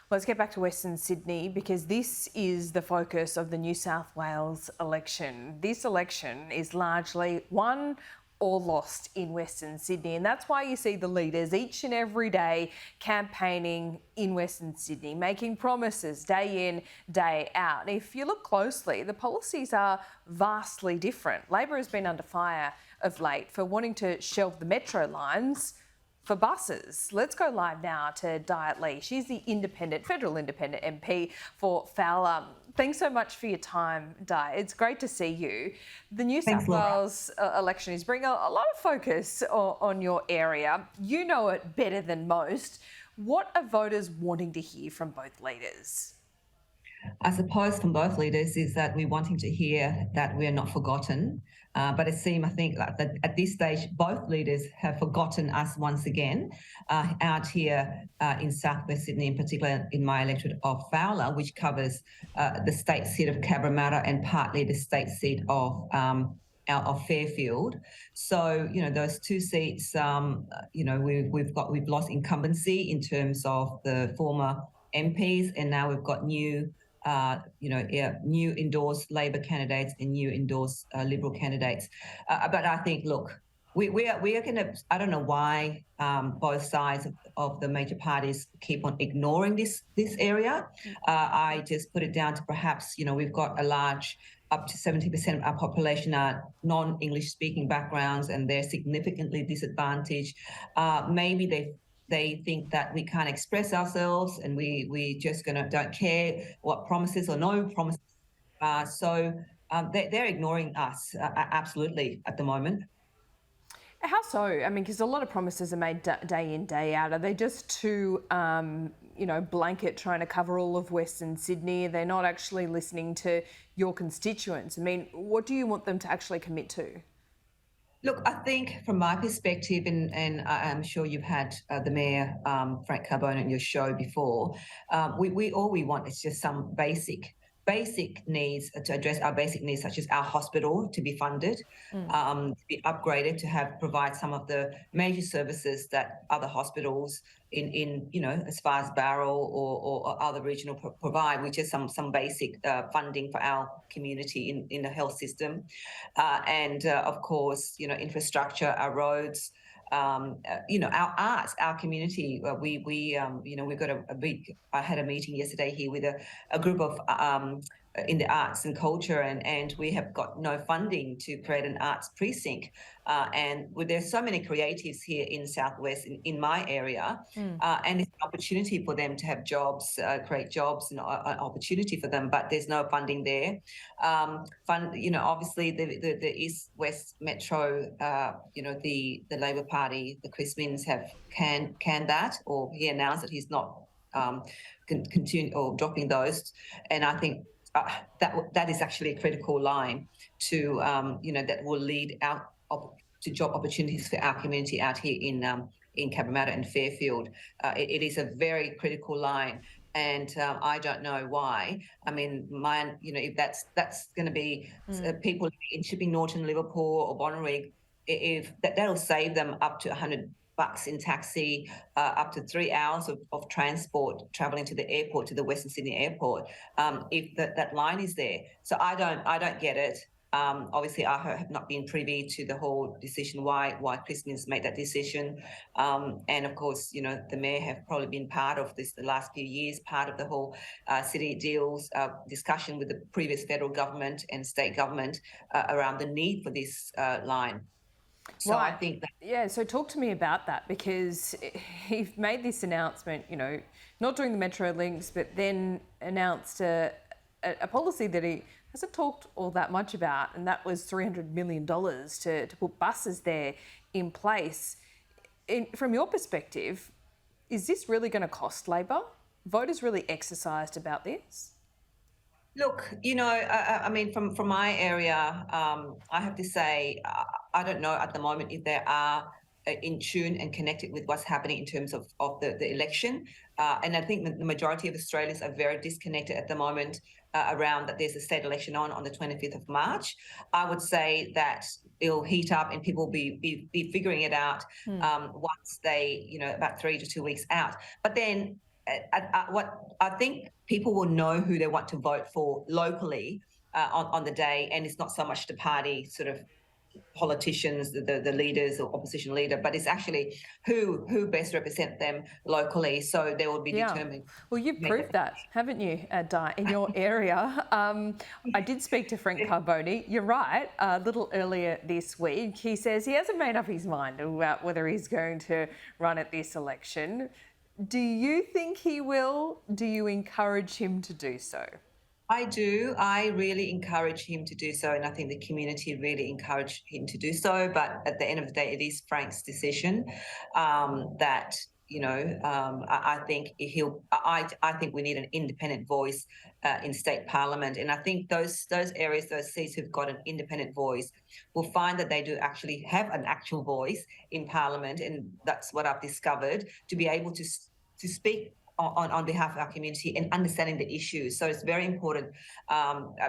Let's get back to Western Sydney because this is the focus of the New South Wales election. This election is largely won or lost in Western Sydney, and that's why you see the leaders each and every day campaigning in Western Sydney, making promises day in, day out. If you look closely, the policies are vastly different. Labor has been under fire of late for wanting to shelve the metro lines for buses. Let's go live now to Dai. She's the Federal Independent MP for Fowler. Thanks so much for your time, Dai. It's great to see you. The New South Wales election is bringing a lot of focus on your area. You know it better than most. What are voters wanting to hear from both leaders? I suppose from both leaders is that we're wanting to hear that we are not forgotten. But I think that at this stage, both leaders have forgotten us once again out here in Southwest Sydney, in particular in my electorate of Fowler, which covers the state seat of Cabramatta and partly the state seat of Fairfield. So, those two seats, we've lost incumbency in terms of the former MPs, and now we've got new endorsed Labor candidates and new endorsed Liberal candidates. But I think, look, we are going to, I don't know why both sides of the major parties keep on ignoring this area. I just put it down to perhaps, we've got a large, up to 70% of our population are non-English speaking backgrounds and they're significantly disadvantaged. Maybe they think that we can't express ourselves and we just don't care what promises or no promises. So they're ignoring us absolutely at the moment. How so? I mean, because a lot of promises are made day in, day out. Are they just too, blanket trying to cover all of Western Sydney? They're not actually listening to your constituents. I mean, what do you want them to actually commit to? Look, I think from my perspective, and I'm sure you've had the Mayor Frank Carbone on your show before, we all we want is just some basic needs to address our basic needs, such as our hospital to be funded, to be upgraded, to provide some of the major services that other hospitals in as far as Barrel or other regional provide, which is some basic funding for our community in the health system, and of course, infrastructure, our roads. Our arts, our community. We've got I had a meeting yesterday here with a group of in the arts and culture, and we have got no funding to create an arts precinct. And there's so many creatives here in Southwest, in my area, and it's an opportunity for them to have jobs, create jobs and opportunity for them, but there's no funding there. Obviously the East-West Metro, the Labor Party, the Chris Minns have canned that, or he announced that he's not continue or dropping those, and I think that is actually a critical line to that will lead out to job opportunities for our community out here in Cabramatta and Fairfield. It is a very critical line, and I don't know why. I mean, if that's going to be people in Shipping Norton, Liverpool, or Bonnyrigg, if that'll save them up to $100 in taxi, up to 3 hours of transport travelling to the airport, to the Western Sydney airport, if that line is there. So I don't get it. Obviously, I have not been privy to the whole decision why Chris Minns made that decision, and of course, the Mayor have probably been part of this the last few years, part of the whole city deals discussion with the previous federal government and state government around the need for this line. So right. I think that... Yeah, so talk to me about that, because he made this announcement, not doing the Metro links, but then announced a policy that he hasn't talked all that much about, and that was $300 million to put buses there in place. From your perspective, is this really going to cost Labor? Voters really exercised about this? Look, I mean, from my area, I have to say, I don't know at the moment if they are in tune and connected with what's happening in terms of the election. And I think the majority of Australians are very disconnected at the moment around that there's a state election on the 25th of March. I would say that it'll heat up and people will be figuring it out once they, about 3 to 2 weeks out. But then what I think people will know who they want to vote for locally on the day, and it's not so much the party sort of politicians, the leaders or opposition leader, but it's actually who best represent them locally. So they will be determined. Well, you've proved that, haven't you, Dai, in your area? I did speak to Frank Carbone. You're right. A little earlier this week, he says he hasn't made up his mind about whether he's going to run at this election. Do you think he will? Do you encourage him to do so? I do. I really encourage him to do so, and I think the community really encourage him to do so. But at the end of the day, it is Frank's decision. That I think I think we need an independent voice in state parliament, and I think those areas, those seats who've got an independent voice, will find that they do actually have an actual voice in parliament, and that's what I've discovered, to be able to speak on behalf of our community and understanding the issues. So it's very important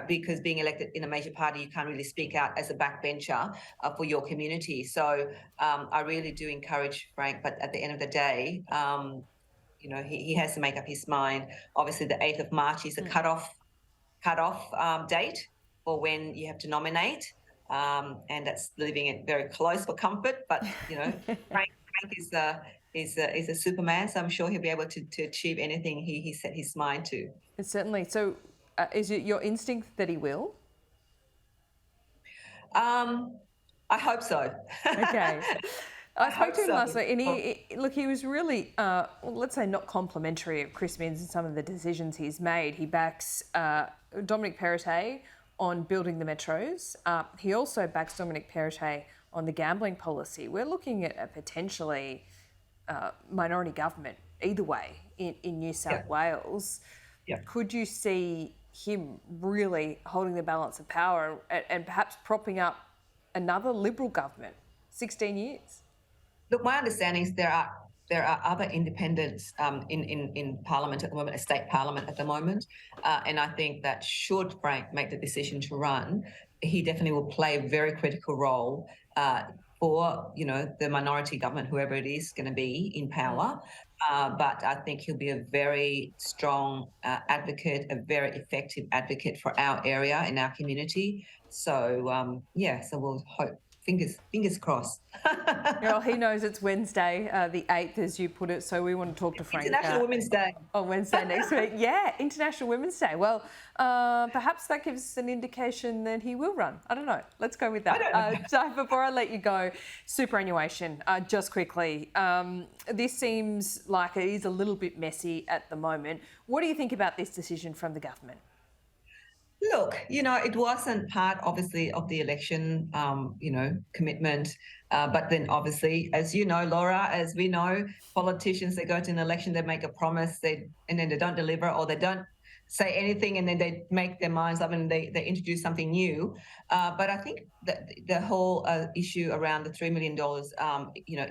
because being elected in a major party, you can't really speak out as a backbencher for your community. So I really do encourage Frank, but at the end of the day, he has to make up his mind. Obviously, the 8th of March is a cut-off date for when you have to nominate, and that's leaving it very close for comfort. But, Frank is a Superman, so I'm sure he'll be able to achieve anything he set his mind to. Certainly. So is it your instinct that he will? I hope so. Okay. I spoke to him last week, and he was really, let's say, not complimentary of Chris Minns and some of the decisions he's made. He backs Dominic Perrottet on building the metros. He also backs Dominic Perrottet on the gambling policy. We're looking at a potentially minority government either way in New South Wales. Could you see him really holding the balance of power and perhaps propping up another Liberal government? 16 years. Look, my understanding is there are other independents in Parliament at the moment, a state Parliament at the moment, and I think that should Frank make the decision to run, he definitely will play a very critical role for the minority government, whoever it is going to be in power. But I think he'll be a very strong advocate, a very effective advocate for our area and our community. So so we'll hope. Fingers crossed. Well, he knows it's Wednesday, the 8th, as you put it, so we want to talk to Frank. International Women's Day. On Wednesday next week. Yeah, International Women's Day. Well, perhaps that gives us an indication that he will run. I don't know. Let's go with that. So before I let you go, superannuation, just quickly. This seems like it is a little bit messy at the moment. What do you think about this decision from the government? Look, it wasn't part, obviously, of the election, commitment. But then, obviously, as you know, Laura, as we know, politicians, they go to an election, they make a promise, and then they don't deliver, or they don't say anything, and then they make their minds up and they introduce something new. But I think that the whole issue around the $3 million,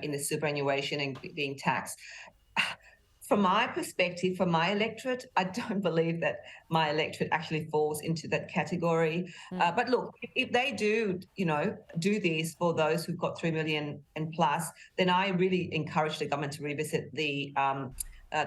in the superannuation and being taxed, from my perspective, for my electorate, I don't believe that my electorate actually falls into that category. But look, if they do this for those who've got 3 million and plus, then I really encourage the government to revisit the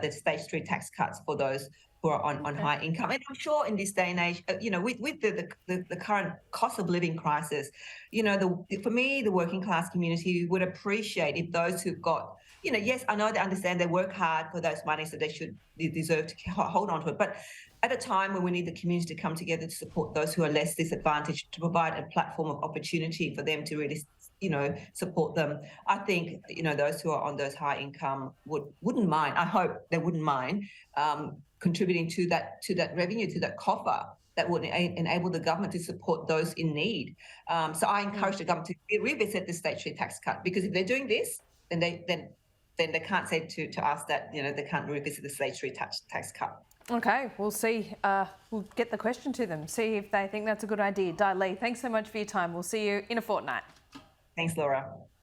stage 3 tax cuts for those who are on high income. And I'm sure in this day and age, with the current cost of living crisis, for me, the working class community would appreciate if those who've got, yes, I know they understand they work hard for those money, so they deserve to hold on to it. But at a time when we need the community to come together to support those who are less disadvantaged, to provide a platform of opportunity for them to really, support them, I think, those who are on those high income wouldn't mind. I hope they wouldn't mind contributing to that revenue, to that coffer that would enable the government to support those in need. So I encourage the government to revisit the stage 3 tax cut, because if they're doing this, then they can't say to us that they can't revisit the stage 3 tax cut. Okay, we'll see. We'll get the question to them, see if they think that's a good idea. Dai Lee, thanks so much for your time. We'll see you in a fortnight. Thanks, Laura.